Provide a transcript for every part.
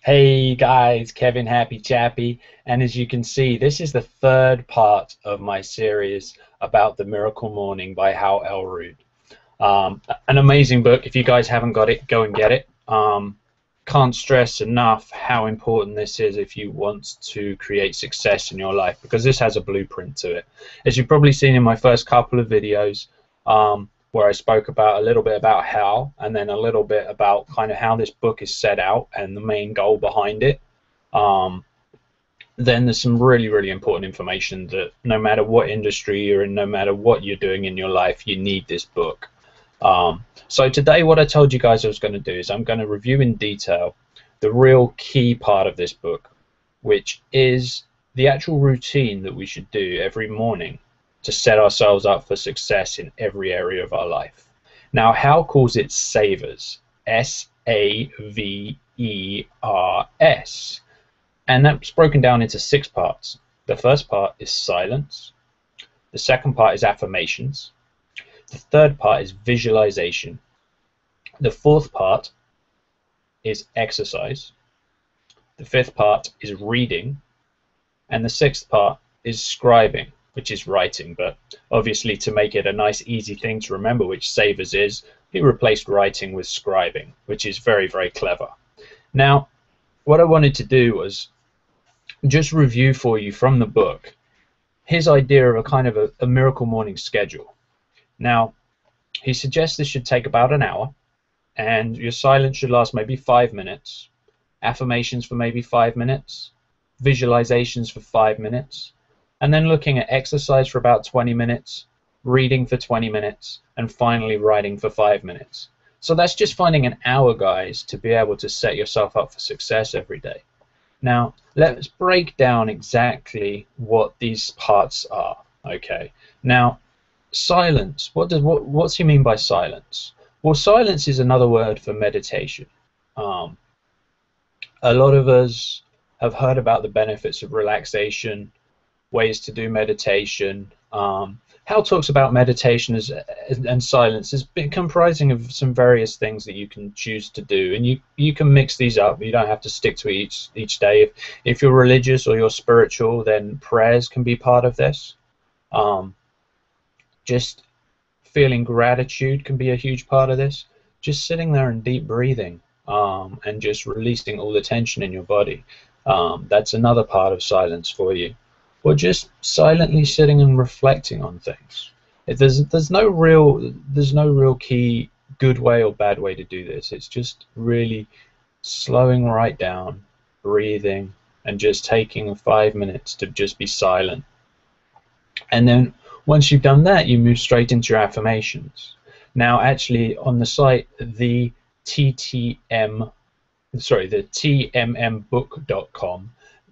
Hey guys, Kevin, Happy Chappy, and as you can see, this is the third part of my series about the Miracle Morning by Hal Elrod. An amazing book. If you guys haven't got it, go and get it. Can't stress enough how important this is if you want to create success in your life, because this has a blueprint to it. As you've probably seen in my first couple of videos, where I spoke about a little bit about Hal and then a little bit about kind of how this book is set out and the main goal behind it. Um, then there's some really, really important information that no matter what industry you're in, no matter what you're doing in your life, you need this book. So today what I told you guys I was going to do is I'm going to review in detail the real key part of this book, which is the actual routine that we should do every morning to set ourselves up for success in every area of our life. Now, Hal calls it SAVERS, SAVERS, and that's broken down into 6 parts. The first part is silence, the second part is affirmations, the third part is visualization, the fourth part is exercise, the fifth part is reading, and the sixth part is scribing, which is writing. But obviously, to make it a nice easy thing to remember, which SAVERS is, he replaced writing with scribing, which is very, very clever. Now, what I wanted to do was just review for you from the book his idea of a kind of a miracle morning schedule. Now, he suggests this should take about an hour, and your silence should last maybe 5 minutes, affirmations for maybe 5 minutes, visualizations for 5 minutes, and then looking at exercise for about 20 minutes, reading for 20 minutes, and finally writing for 5 minutes. So that's just finding an hour, guys, to be able to set yourself up for success every day. Now, let's break down exactly what these parts are. Okay. Now, silence. What's he mean by silence? Well, silence is another word for meditation. A lot of us have heard about the benefits of relaxation, ways to do meditation. Hal talks about meditation and silence as comprising of some various things that you can choose to do, and you can mix these up. You don't have to stick to each day. If you're religious or you're spiritual, then prayers can be part of this. Just feeling gratitude can be a huge part of this. Just sitting there and deep breathing, and just releasing all the tension in your body. That's another part of silence for you. Or just silently sitting and reflecting on things. There's no real key good way or bad way to do this. It's just really slowing right down, breathing, and just taking 5 minutes to just be silent. And then once you've done that, you move straight into your affirmations. Now, actually, on the site, the tmmbook.com,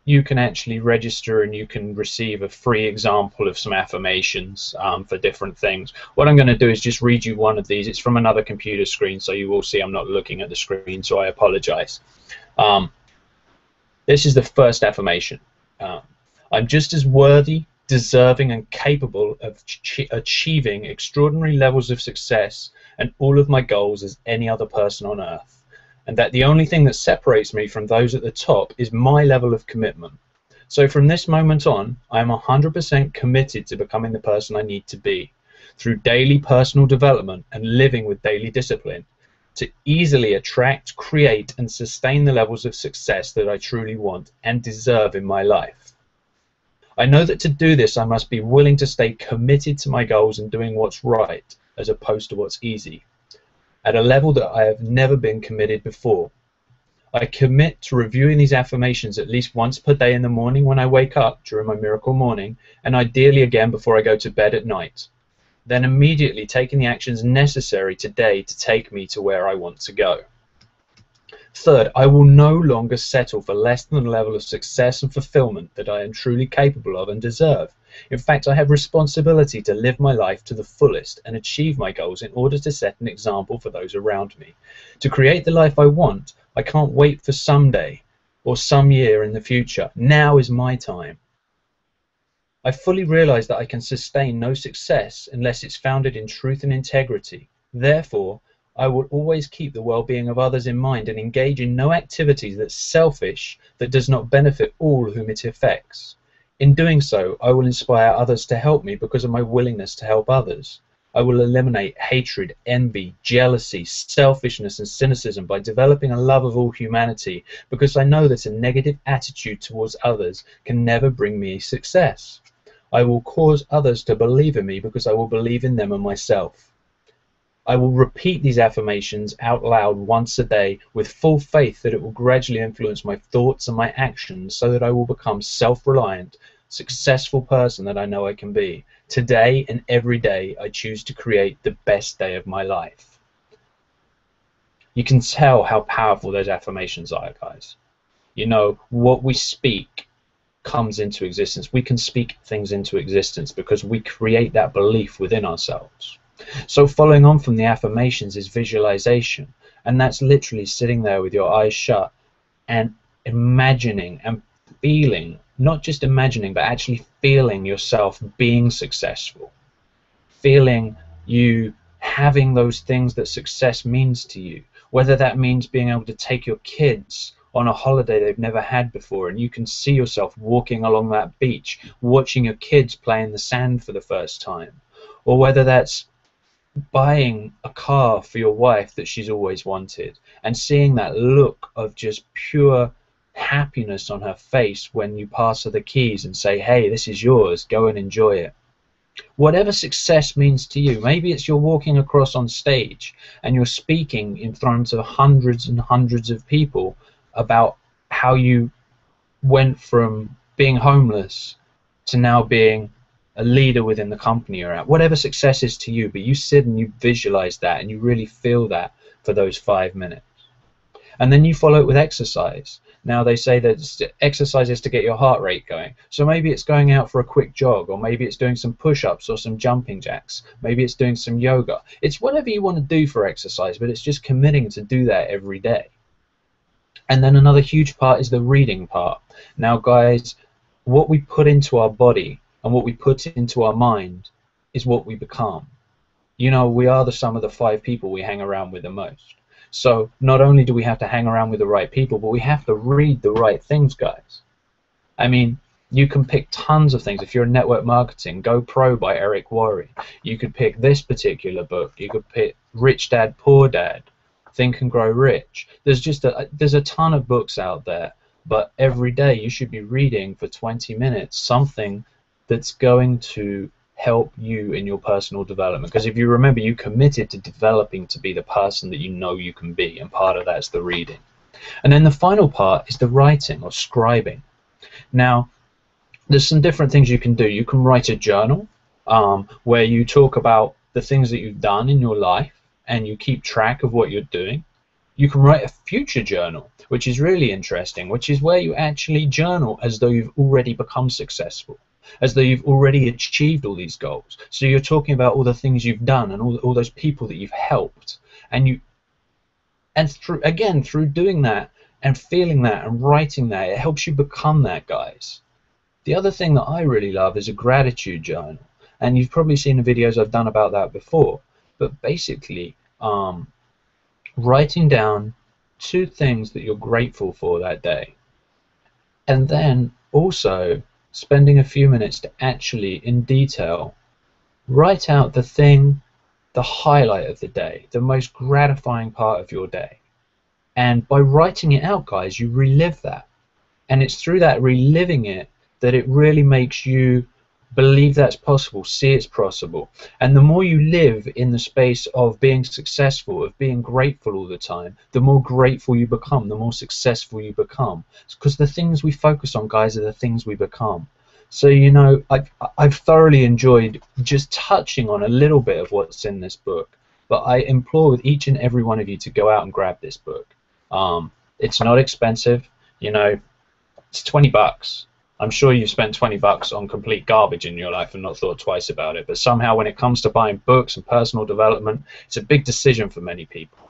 you can actually register and you can receive a free example of some affirmations for different things. What I'm going to do is just read you one of these. It's from another computer screen, so you will see I'm not looking at the screen, so I apologize. This is the first affirmation. I'm just as worthy, deserving, and capable of achieving extraordinary levels of success and all of my goals as any other person on earth. And that the only thing that separates me from those at the top is my level of commitment. So from this moment on, I am 100% committed to becoming the person I need to be, through daily personal development and living with daily discipline, to easily attract, create, and sustain the levels of success that I truly want and deserve in my life. I know that to do this, I must be willing to stay committed to my goals and doing what's right, as opposed to what's easy, at a level that I have never been committed before. I commit to reviewing these affirmations at least once per day in the morning when I wake up during my miracle morning, and ideally again before I go to bed at night. Then immediately taking the actions necessary today to take me to where I want to go. Third, I will no longer settle for less than the level of success and fulfillment that I am truly capable of and deserve. In fact, I have responsibility to live my life to the fullest and achieve my goals in order to set an example for those around me. To create the life I want, I can't wait for someday or some year in the future. Now is my time. I fully realize that I can sustain no success unless it's founded in truth and integrity. Therefore, I will always keep the well-being of others in mind and engage in no activities that's selfish, that does not benefit all whom it affects. In doing so, I will inspire others to help me because of my willingness to help others. I will eliminate hatred, envy, jealousy, selfishness, and cynicism by developing a love of all humanity, because I know that a negative attitude towards others can never bring me success. I will cause others to believe in me because I will believe in them and myself. I will repeat these affirmations out loud once a day with full faith that it will gradually influence my thoughts and my actions so that I will become self-reliant, successful person that I know I can be. Today and every day I choose to create the best day of my life. You can tell how powerful those affirmations are, guys. You know, what we speak comes into existence. We can speak things into existence because we create that belief within ourselves. So following on from the affirmations is visualization, and that's literally sitting there with your eyes shut and imagining and feeling, not just imagining, but actually feeling yourself being successful, feeling you having those things that success means to you, whether that means being able to take your kids on a holiday they've never had before, and you can see yourself walking along that beach, watching your kids play in the sand for the first time, or whether that's buying a car for your wife that she's always wanted and seeing that look of just pure happiness on her face when you pass her the keys and say, hey, this is yours, go and enjoy it. Whatever success means to you, maybe it's you're walking across on stage and you're speaking in front of hundreds and hundreds of people about how you went from being homeless to now being a leader within the company you're at. Whatever success is to you, but you sit and you visualize that and you really feel that for those 5 minutes. And then you follow it with exercise. Now they say that exercise is to get your heart rate going. So maybe it's going out for a quick jog, or maybe it's doing some push-ups or some jumping jacks. Maybe it's doing some yoga. It's whatever you want to do for exercise, but it's just committing to do that every day. And then another huge part is the reading part. Now guys, what we put into our body and what we put into our mind is what we become. You know, we are the sum of the 5 people we hang around with the most. So not only do we have to hang around with the right people, but we have to read the right things, guys. I mean, you can pick tons of things. If you're in network marketing, Go Pro by Eric Worre. You could pick this particular book. You could pick Rich Dad, Poor Dad, Think and Grow Rich. There's a ton of books out there, but every day you should be reading for 20 minutes something that's going to help you in your personal development. Because if you remember, you committed to developing to be the person that you know you can be, and part of that's the reading. And then the final part is the writing or scribing. Now, there's some different things you can do. You can write a journal where you talk about the things that you've done in your life and you keep track of what you're doing. You can write a future journal, which is really interesting, which is where you actually journal as though you've already become successful, as though you've already achieved all these goals. So you're talking about all the things you've done and all those people that you've helped, and through doing that and feeling that and writing that, it helps you become that, guys. The other thing that I really love is a gratitude journal, and you've probably seen the videos I've done about that before. But basically, writing down 2 things that you're grateful for that day, and then also spending a few minutes to actually, in detail, write out the highlight of the day, the most gratifying part of your day. And by writing it out, guys, you relive that. And it's through that reliving it that it really makes you believe that's possible, see it's possible. And the more you live in the space of being successful, of being grateful all the time, the more grateful you become, the more successful you become. Because the things we focus on, guys, are the things we become. So, you know, I've thoroughly enjoyed just touching on a little bit of what's in this book. But I implore with each and every one of you to go out and grab this book. It's not expensive, you know, it's 20 bucks. I'm sure you've spent 20 bucks on complete garbage in your life and not thought twice about it. But somehow when it comes to buying books and personal development, it's a big decision for many people.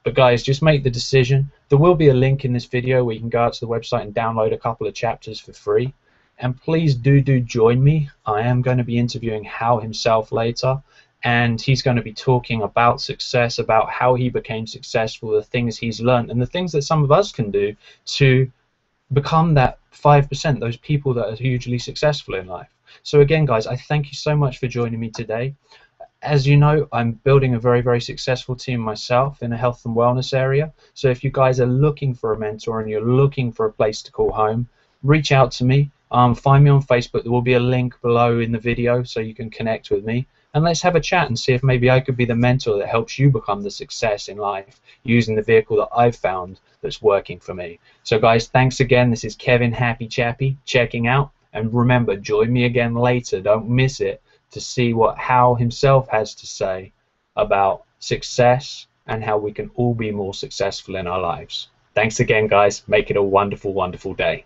But guys, just make the decision. There will be a link in this video where you can go out to the website and download a couple of chapters for free. And please do join me. I am going to be interviewing Hal himself later. and he's going to be talking about success, about how he became successful, the things he's learned, and the things that some of us can do to become that 5%, those people that are hugely successful in life. So again, guys, I thank you so much for joining me today. As you know, I'm building a very, very successful team myself in the health and wellness area. So if you guys are looking for a mentor and you're looking for a place to call home, reach out to me. Find me on Facebook. There will be a link below in the video so you can connect with me. And let's have a chat and see if maybe I could be the mentor that helps you become the success in life using the vehicle that I've found that's working for me. So guys, thanks again. This is Kevin Happy Chappy checking out. And remember, join me again later. Don't miss it to see what Hal himself has to say about success and how we can all be more successful in our lives. Thanks again, guys. Make it a wonderful, wonderful day.